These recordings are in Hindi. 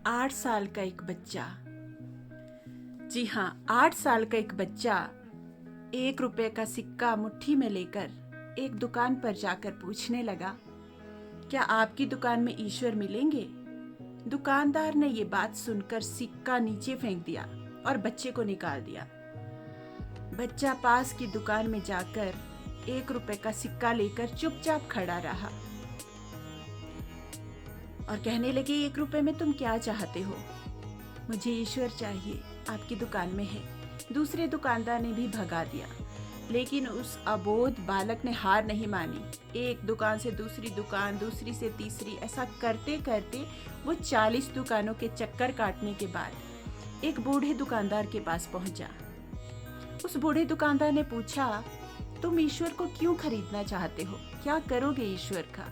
8 साल का एक बच्चा। जी हाँ, 8 साल का एक बच्चा 1 रुपए का सिक्का मुट्ठी में लेकर एक दुकान पर जाकर पूछने लगा, क्या आपकी दुकान में ईश्वर मिलेंगे? दुकानदार ने ये बात सुनकर सिक्का नीचे फेंक दिया और बच्चे को निकाल दिया। बच्चा पास की दुकान में जाकर 1 रुपए का सिक्का लेकर चुपचाप खड़ा रहा और कहने लगे, 1 रुपए में तुम क्या चाहते हो? मुझे ईश्वर चाहिए, आपकी दुकान में है। दूसरे दुकानदार ने भी भगा दिया, लेकिन उस अबोध बालक ने हार नहीं मानी। एक दुकान से दूसरी दुकान, दूसरी से तीसरी, ऐसा करते करते वो 40 दुकानों के चक्कर काटने के बाद एक बूढ़े दुकानदार के पास पहुंचा। उस बूढ़े दुकानदार ने पूछा, तुम ईश्वर को क्यों खरीदना चाहते हो? क्या करोगे ईश्वर का?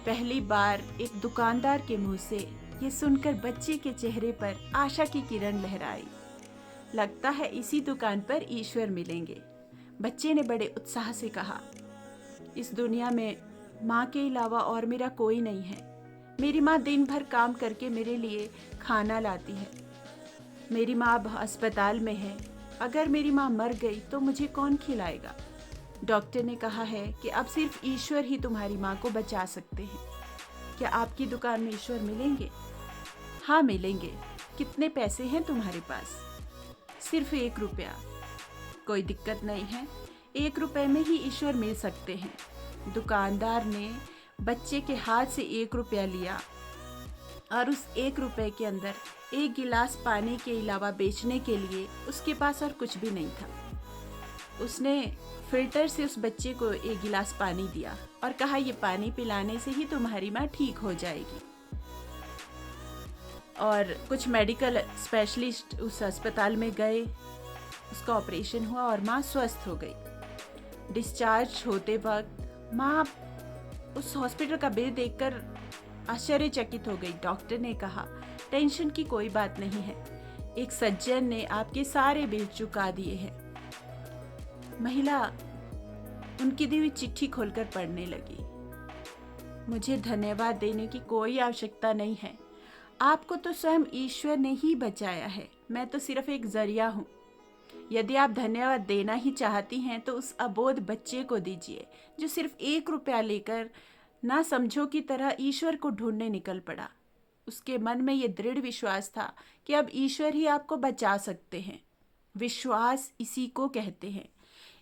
पहली बार एक दुकानदार के मुंह से ये सुनकर बच्चे के चेहरे पर आशा की किरण लहराई। लगता है इसी दुकान पर ईश्वर मिलेंगे। बच्चे ने बड़े उत्साह से कहा, इस दुनिया में माँ के अलावा और मेरा कोई नहीं है। मेरी माँ दिन भर काम करके मेरे लिए खाना लाती है। मेरी माँ अब अस्पताल में है। अगर मेरी माँ मर गई तो मुझे कौन खिलाएगा? डॉक्टर ने कहा है कि अब सिर्फ ईश्वर ही तुम्हारी माँ को बचा सकते हैं। क्या आपकी दुकान में ईश्वर मिलेंगे? हाँ, मिलेंगे। कितने पैसे हैं तुम्हारे पास? सिर्फ 1 रुपया। कोई दिक्कत नहीं है, 1 रुपए में ही ईश्वर मिल सकते हैं। दुकानदार ने बच्चे के हाथ से 1 रुपया लिया और उस 1 रुपए के अंदर 1 गिलास पानी के अलावा बेचने के लिए उसके पास और कुछ भी नहीं था। उसने फिल्टर से उस बच्चे को 1 गिलास पानी दिया और कहा, ये पानी पिलाने से ही तुम्हारी माँ ठीक हो जाएगी। और कुछ मेडिकल स्पेशलिस्ट उस अस्पताल में गए, उसका ऑपरेशन हुआ और माँ स्वस्थ हो गई। डिस्चार्ज होते वक्त माँ उस हॉस्पिटल का बिल देखकर आश्चर्यचकित हो गई। डॉक्टर ने कहा, टेंशन की कोई बात नहीं है, एक सज्जन ने आपके सारे बिल चुका दिए हैं। महिला उनकी दी हुई चिट्ठी खोलकर पढ़ने लगी। मुझे धन्यवाद देने की कोई आवश्यकता नहीं है। आपको तो स्वयं ईश्वर ने ही बचाया है। मैं तो सिर्फ एक जरिया हूँ। यदि आप धन्यवाद देना ही चाहती हैं तो उस अबोध बच्चे को दीजिए जो सिर्फ 1 रुपया लेकर ना समझो की तरह ईश्वर को ढूंढने निकल पड़ा। उसके मन में ये दृढ़ विश्वास था कि अब ईश्वर ही आपको बचा सकते हैं। विश्वास इसी को कहते हैं।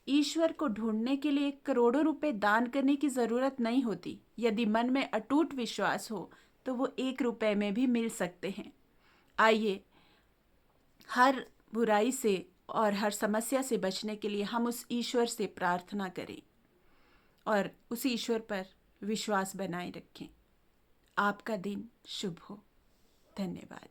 ईश्वर को ढूंढने के लिए करोड़ों रुपए दान करने की जरूरत नहीं होती। यदि मन में अटूट विश्वास हो तो वो 1 रुपए में भी मिल सकते हैं। आइए, हर बुराई से और हर समस्या से बचने के लिए हम उस ईश्वर से प्रार्थना करें और उस ईश्वर पर विश्वास बनाए रखें। आपका दिन शुभ हो। धन्यवाद।